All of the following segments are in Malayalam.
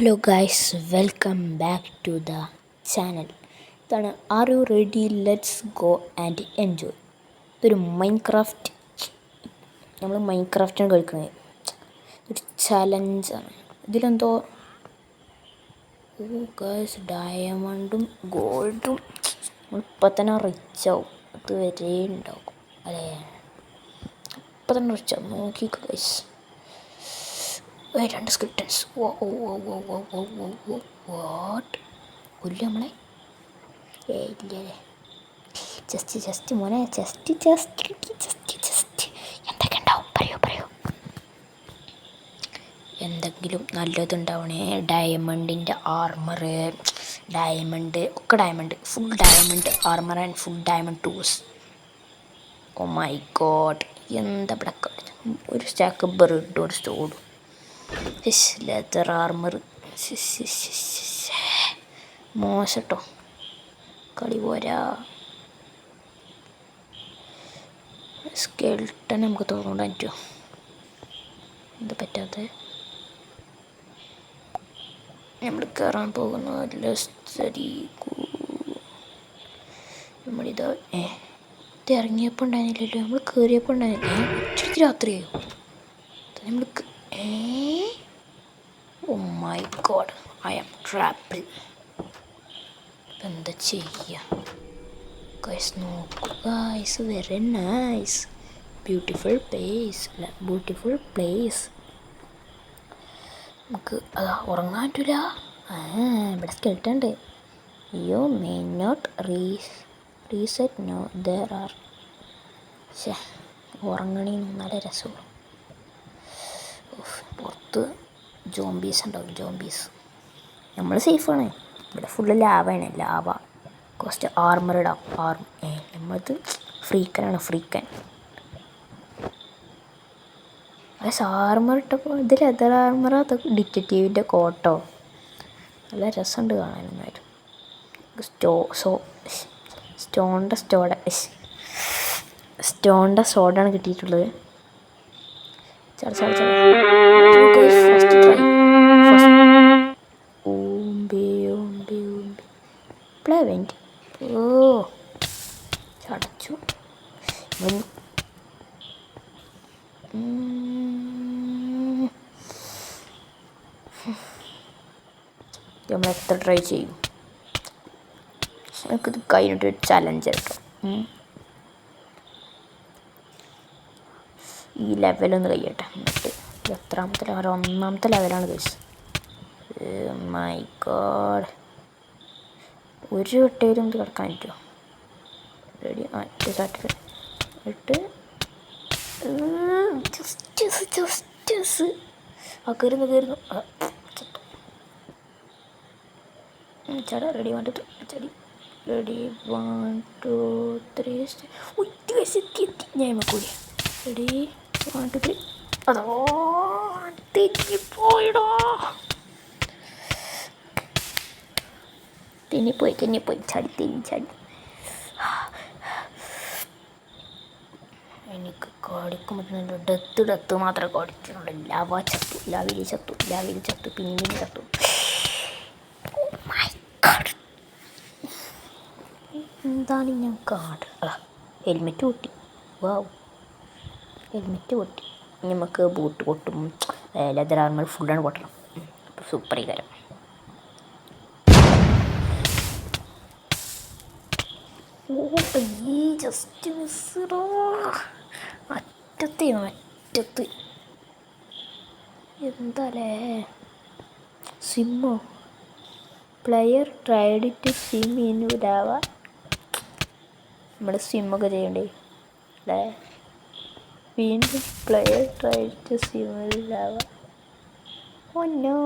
Hello guys, welcome back to the channel. ഇതാണ് are you ready, let's go and enjoy. ഇതൊരു നമ്മൾ മൈൻക്രാഫ്റ്റാണ് കളിക്കുന്നത്. ഒരു ചലഞ്ചാണ്. ഇതിലെന്തോ ഗൈസ് ഡയമണ്ടും ഗോൾഡും ഇപ്പം തന്നെ റിച്ച് ആവും. അതുവരെ ഉണ്ടാവും അല്ലേ? ഇപ്പം തന്നെ റിച്ച് ആവും. നോക്കിക്കോ ഗൈസ്. രണ്ട് സ്കിൽട്ടൻസ്. വാട്ട് കൊല്ലു നമ്മളെ? ഇല്ലേ, ജസ്റ്റ് മോനെ, ജസ്റ്റ് എന്തൊക്കെ ഉണ്ടാവും? പറയൂ. എന്തെങ്കിലും നല്ലതുണ്ടാവണേ. ഡയമണ്ടിൻ്റെ ആർമറ്, ഡയമണ്ട് ഒക്കെ, diamond full diamond armour and full diamond tools. Oh my god, എന്താ ഇവിടെ ഒരു സ്റ്റാക്ക് ബ്രെഡ്, ഒരു സ്റ്റോഡ്, ലെതർ ആർമർ. മോശട്ടോ, കളി പോരാ. സ്കെൽട്ടൻ നമുക്ക് തോന്നുന്നുണ്ട് പറ്റുമോ? എന്താ പറ്റാത്ത? നമ്മൾ കയറാൻ പോകുന്ന നമ്മളിതാ ഇത് ഇറങ്ങിയപ്പോൾ ഉണ്ടായിരുന്നില്ലല്ലോ, നമ്മൾ കയറിയപ്പോൾ ഉണ്ടായിരുന്നില്ല. ഉച്ചയ്ക്ക് രാത്രിയായോ നമ്മൾ? Oh my god, I am ട്രാപ്പിൽ. എന്താ ചെയ്യുക ഗൈസ്? നോക്കൂ guys, very nice, beautiful place. നമുക്ക് അതാ ഉറങ്ങാൻ പറ്റില്ല. ഇവിടെ സ്കെൽട്ടുണ്ട്. You may not reset now there are. ഉറങ്ങണി നല്ല രസമുള്ളൂ. പുറത്ത് ജോംബീസ് ഉണ്ടാവും, ജോംബീസ്. നമ്മൾ സേഫാണ്. ഇവിടെ ഫുള്ള് ലാവയാണ്, ലാവ. കുറച്ച് ആർമർ ഇടാം. നമ്മളത് ഫ്രീക്കൻ. ആർമർ ഇട്ടപ്പോൾ ഇത് ലെതർ ആർമർ, അതൊക്കെ ഡിറ്റക്റ്റീവിൻ്റെ കോട്ടോ. നല്ല രസമുണ്ട് കാണാനൊന്നായിരുന്നു. സ്റ്റോണിൻ്റെ സോഡാണ് കിട്ടിയിട്ടുള്ളത്. First try. പ്ലേവെൻറ്റ്. ഓ ചടച്ചു. നമ്മൾ എത്ര ട്രൈ ചെയ്യും? നമുക്കിത് കഴിഞ്ഞിട്ടൊരു ചലഞ്ച് കേട്ടോ. ഈ ലെവലൊന്ന് കഴിയട്ടെ. എന്നിട്ട് എത്രാമത്തെ ലെവൽ? 1ാമത്തെ ലെവലാണ് ഗൈസ്. മൈ ഗോഡ്, ഒരു വട്ടേലും ഇത് കിടക്കാൻ പറ്റുമോ? റെഡി? ഇട്ട് ജസ്റ്റ് കയറുന്നു ചട. റെഡി 1 2 ചടി. റെഡി 1 2 3 എത്തി. ഞാൻ കൂടി. റെഡി 1 2 3. അതോ തെന്നിപ്പോയിടോ. തെന്നിപ്പോയി ചടി. എനിക്ക് കടിക്കാൻ പറ്റുന്നുണ്ട്. ഡെത്ത് മാത്രമേ കടിക്കുന്നുള്ളൂ. ലാവിൽ ചത്തു പിന്നെയും ചത്തു. എന്താണ് ഞാൻ ഹെൽമെറ്റ് പൊട്ടി. വാവ്, ഹെൽമെറ്റ് പൊട്ടി. നമുക്ക് ബൂട്ട് പൊട്ടും. ലെതർ ആർമർ ഫുള്ളാണ് പൊട്ടണം. അപ്പോൾ സൂപ്പർ കാരം. ജസ്റ്റ് മിസ്സറോ. അറ്റത്ത് എന്താലേ? സ്വിമ്മോ? Player tried to swim in lava. നമ്മൾ സ്വിമ്മൊക്കെ ചെയ്യണ്ടേ അല്ലേ? വീണ്ടും player tried to swim in lava. Oh no,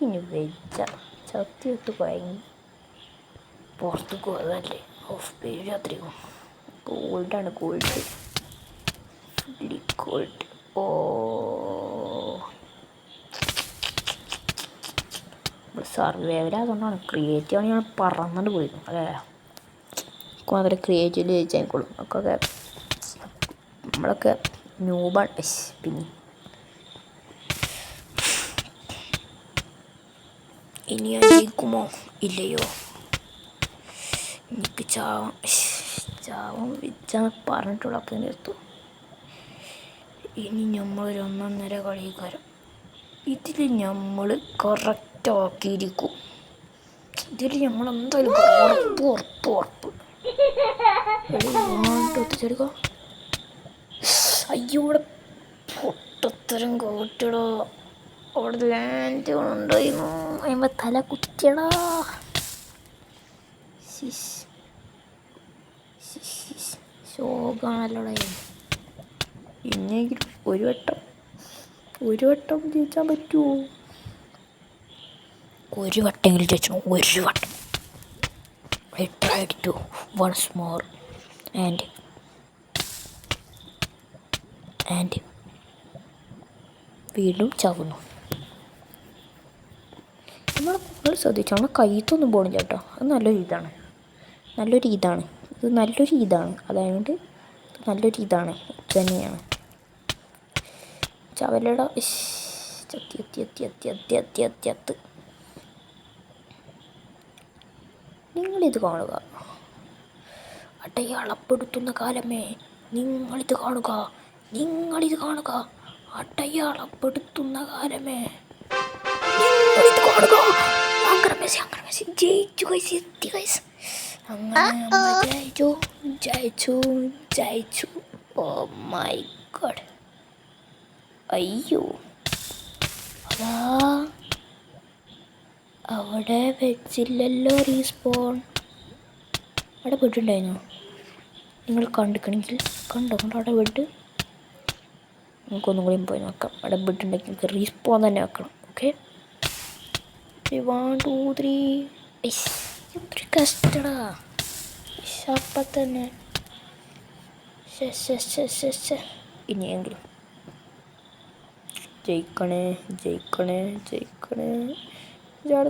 ഇനി വെച്ച ചത്തിട്ട് കുഴങ്ങി. പുറത്ത് പോയതല്ലേ. പേര് രാത്രിയോ. ഗോൾഡാണ്, ഗോൾഡ്. ഓ, സർവൈവലായതുകൊണ്ടാണ്. ക്രിയേറ്റീവാണ്. ഞാൻ പറന്നിട്ട് പോയിരുന്നു അല്ലേ? മാത്രമേ ക്രിയേറ്റീവിൽ ജയിച്ചായിക്കോളും. നമ്മളൊക്കെ ന്യൂബാണ്. പിന്നെ ഇനി ഞാൻ ജയിക്കുമോ ഇല്ലയോ? എനിക്ക് ചാവാൻ വിച്ചാ പറഞ്ഞിട്ടുള്ള അപ്പം നിർത്തും. ഇനി നമ്മളൊരു 1.5 കളിക്കാരം ഇതിൽ നമ്മൾ കറക്റ്റ് ആക്കിയിരിക്കും. ഇതിൽ നമ്മൾ എന്തായാലും ഉറപ്പ്. ഒത്തുചെടുക്കുക. അയ്യോ ഇവിടെ പൊട്ടത്തരം കോട്ടടോ. അവിടെ ലാൻഡ് ഉണ്ടായിരുന്നു. അതിൻ്റെ തല കുത്തിയടാ. ശോകാണല്ലോടെ. ഇനിയെങ്കിലും ഒരു വട്ടം ജയിച്ചാൻ പറ്റുമോ? ഒരു വട്ടമെങ്കിലും ജയിച്ചോ. ഒരു വട്ടം. I tried to once more and വീണ്ടും ചാവുന്നു. നമ്മൾ ശ്രദ്ധിച്ചു നമ്മുടെ കയ്യത്തൊന്നും പോകണില്ല കേട്ടോ. അത് നല്ലൊരു ഇതാണ്. ഇത് നല്ലൊരു ഇതാണ്. അതായത് നല്ലൊരു ഇതാണ്. ഇത് തന്നെയാണ് ചവലട. ചത്തി. നിങ്ങളിത് കാണുക. അടയാളപ്പെടുത്തുന്ന കാലമേ നിങ്ങളിത് കാണുക. അടയാളപ്പെടുത്തുന്ന കാലമേ നിങ്ങളിത് കാണുക. മെസ്സി ജയിച്ചു ഗൈസ്. അങ്ങനെ ജയിച്ചു. Oh my god. അയ്യോ അതാ അവിടെ വെച്ചില്ലല്ലോ റീസ്പോൺ. അവിടെ ബെഡുണ്ടായിരുന്നു. നിങ്ങൾ കണ്ടിക്കണമെങ്കിൽ കണ്ടോ അവിടെ ബെഡ്. നമുക്കൊന്നും കൂടി പോയി നോക്കാം. അവിടെ ബെഡുണ്ടെങ്കിൽ നമുക്ക് റീസ്പോൺ തന്നെ വെക്കണം. ഓക്കെ 1 2 3. എന്തൊരു കഷ്ടടാ അപ്പം തന്നെ. ഇനിയെങ്കിലും ജയിക്കണേ. ചാട.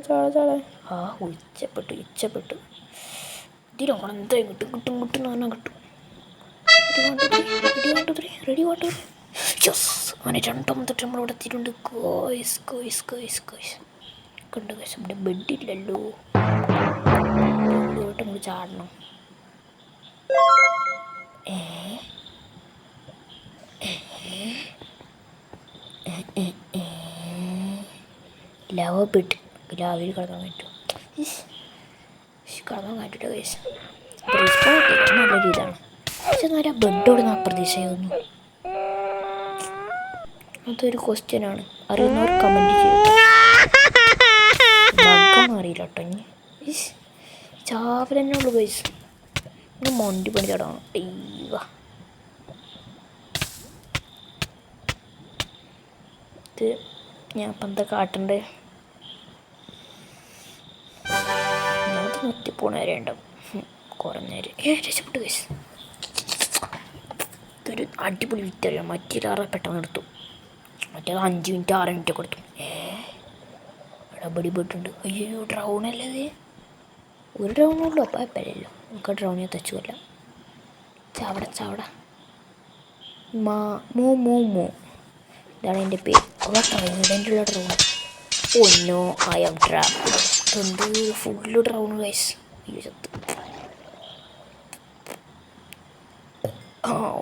ആ ഇച്ചപ്പെട്ടു. ഇതിലാണ് എന്തായാലും കിട്ടും എന്ന് പറഞ്ഞാൽ കിട്ടും. Ready water. അങ്ങനെ 2 നമ്മളിവിടെ എത്തിയിട്ടുണ്ട്. കോയ്സ് കണ്ടു ഗൈസ്. ഇവിടെ ബെഡില്ലല്ലോ. നമ്മൾ ചാടണം. ലവ ബെഡ്. ലാവിൽ കിടക്കാൻ പറ്റും. ഗൈസ്. നല്ലൊരു ഇതാണ്. പക്ഷെ നല്ല ബെഡോട് അപ്രതീക്ഷയൊന്നും. അതൊരു ക്വസ്റ്റ്യനാണ്. അറിയുന്നവർ കമൻറ്റ് ചെയ്യും. അറിയില്ല കേട്ടോ. ഇനി ചാവൽ തന്നെ ഉള്ളു ഗൈസ്. ഇനി മൊണ്ടി പണി ചടങ്ങണം. അയ്യോ ഇത് ഞാൻ ഇപ്പം എന്താ കാട്ടണ്ടേ? ഞാൻ നിർത്തിപ്പോണേരെ ഉണ്ടാവും. കുറേ നേരം രക്ഷപ്പെട്ടു ഗൈസ്. ഇതൊരു അടിപൊളി വിറ്ററിയാണ്. മറ്റൊരാളെ പെട്ടെന്ന് എടുത്തു. മറ്റേത് 5 മിനിറ്റ് 6 മിനിറ്റ് കൊടുത്തു. ഇവിടെ ബെഡുണ്ട്. അയ്യോ ഡ്രൗണല്ലത്. ഒരു ഡ്രൗണുള്ളൂ. അപ്പം എപ്പോഴല്ലോ നമുക്ക് ഡ്രൗണിനെ തച്ചുമല്ല. ചാവട മൂ ഇതാണ് എൻ്റെ പേര്. ട്രൈഡൻ്റുള്ള ഡ്രൗൺ. ഒന്നോ ഐ ആം ട്രാപ്പ്. എന്ത് ഫുള്ള് ഡ്രൗൺ ഗൈസ്. അയ്യോ ചത്ത്.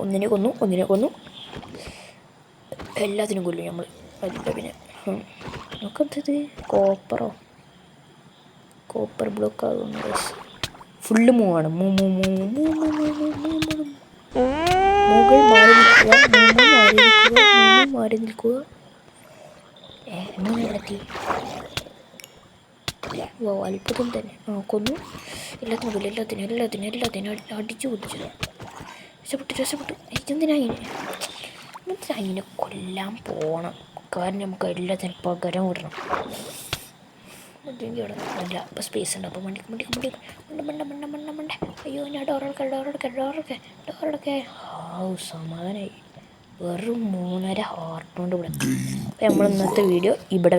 ഒന്നിനെ കൊന്നു. എല്ലാത്തിനും കൊല്ലും നമ്മൾ. അല്ല പിന്നെ നമുക്കെന്തത് കോപ്പർ ബ്ലോക്ക് ആകുന്നു ഗൈസ്. ഫുള്ള് മൂവാണ്. മുകൾ മാറി നിൽക്കുക. എത്തി. അത്ഭുതം തന്നെ. കൊന്നു. എല്ലാത്തിനും അടിച്ചു കുതിച്ചു. രക്ഷപ്പെട്ടു. അതിനെ കൊല്ലാൻ പോണം. കാരണം നമുക്ക് എല്ലാത്തിനും പകരം വിടണം. അല്ല അപ്പം സ്പേസ് ഉണ്ട്. അപ്പം മണ്ടി. അയ്യോ ഞാൻ ഡോറടക്കെ. സമാധാനമായി. വെറും 3.5 ഹാർട്ട് കൊണ്ട് ഇവിടെ. അപ്പം നമ്മൾ ഇന്നത്തെ വീഡിയോ ഇവിടെ